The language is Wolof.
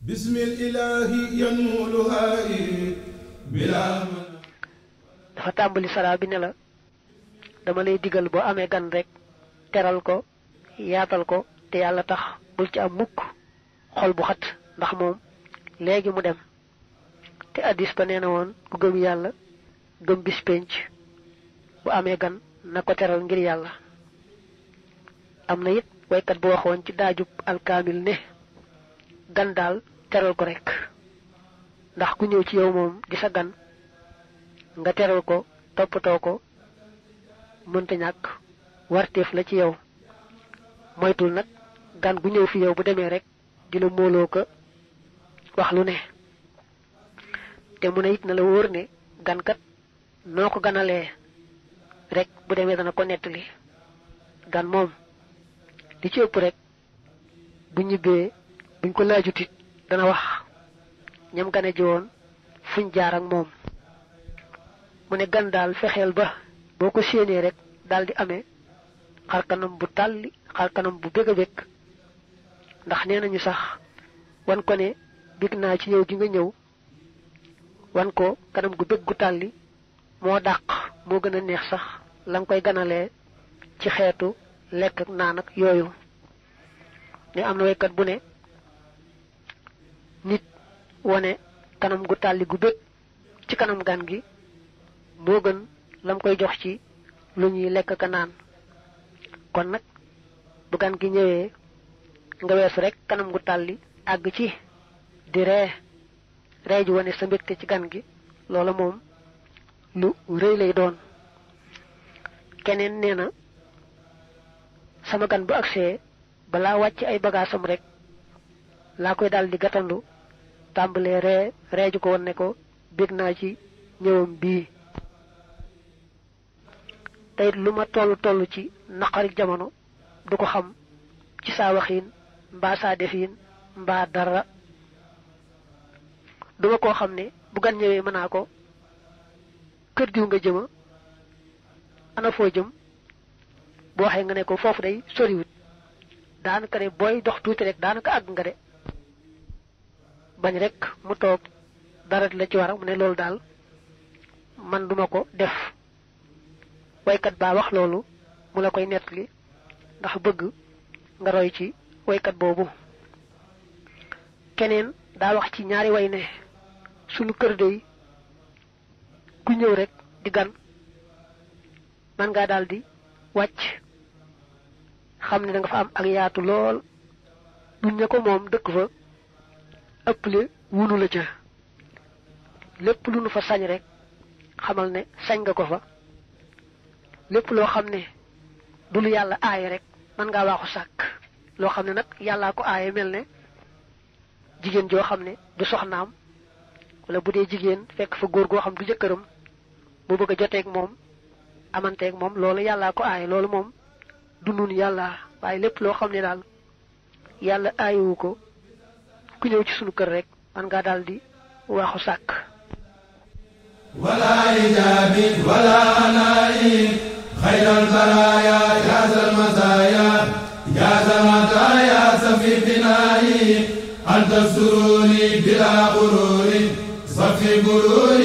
bismil ilaahi yanmuluhaayi bilaa dafa tàmbali salaa bi ne la dama lay digal boo amee gan rek teral ko yaatal ko te yàlla tax bul ci am mukk xol bu xat ndax moom léegi mu dem te addis ba nee na woon ku gëm yàlla gëm bis penc bu amee gan na ko teral ngir yàlla. am na it waykat bu waxoon ci daajub alkaamil ne gan daal teral ko rek ndax ku ñëw ci yow moom di sa gan nga teral ko toppatoo ko mënta ñàkk warteef la ci yow moytul nag gan gu ñëw fi yow bu demee rek di la móoloo ko wax lu ne te mu ne it na la wóor ne gan kat noo ko ganalee rek bu demee dana ko nettali gan moom li ci ëpp rek bu ñibbee buñ ko laajutit dana wax ñam gane ji woon fuñ jaar ak moom mu ne gan daal fexeel ba boo ko séenee rek daal di amee xarkanam bu tàlli xarkanam bu bég a bég ndax nee nañu sax wan ko ne bég naa ci ñëw gi nga ñëw wan ko kanam gu bég gu tàlli moo dàq moo gën a neex sax la nga koy ganalee ci xeetu lekk ak naan ak yooyu ne am na waykat bu ne nit wane kanam gu tàlli gu bég ci kanam gan gi moo gën lam koy jox ci lu ñuy lekk ka naan kon nag bu gan gi ñëwee nga weesu rek kanam gu tàlli àgg ci di ree ji wane sa mbégte ci gan gi loola moom lu rëy lay doon. keneen nee na sama gan bu agsee balaa wàcc ay bagaasam rek laa koy daal di gàttandu tàmbalee ree ju ko won ne ko bég naa ci ñëwam bii. tey lu ma toll ci naqari jamono du ko xam ci saa waxiin mbaa saa defiin mbaa dara duma koo xam ne bu gan ñëwee mën naa ko kër diw nga jëma ana foo jëm boo waxee nga ne ko foofu day soriwut daanaka de booy dox tuuti rek daanaka àgg nga de bañ rek mu toog dara la ci war mu ne loolu daal man duma ko def waykat baa wax loolu mu la koy nettali ndax bëgg nga roy ci waykat boobu. keneen daa wax ci ñaari way ne sunu kër dey ku ñëw rek di gan man ngaa daal di wàcc xam ne da nga fa am ak yaatu lool duñ ne ko moom dëkk fa ëpple wunu la ca lépp lu nu fa sañ rek xamal ne sañ nga ko fa lépp loo xam ne du lu yàlla aaye rek mën ngaa waaxu sàkk loo xam ne nag yàllaa ko aaye mel ne jigéen joo xam ne du soxnaam wala bu dee jigéen fekk fa góor goo xam du jëkkëram mu bëgg a joteeg moom amanteeg moom loolu yàllaa ko aaye loolu moom du nun yàlla waaye lépp loo xam ne daal yàlla aayewu ko ku ñëw ci sunu kër rek man ngaa daal di waaxu sàkk. wala ijaabi wala anaayi xayral baraaya yaasal masaaya yaasal mataaya safi binaayi anta sururi bila ururi safi bururi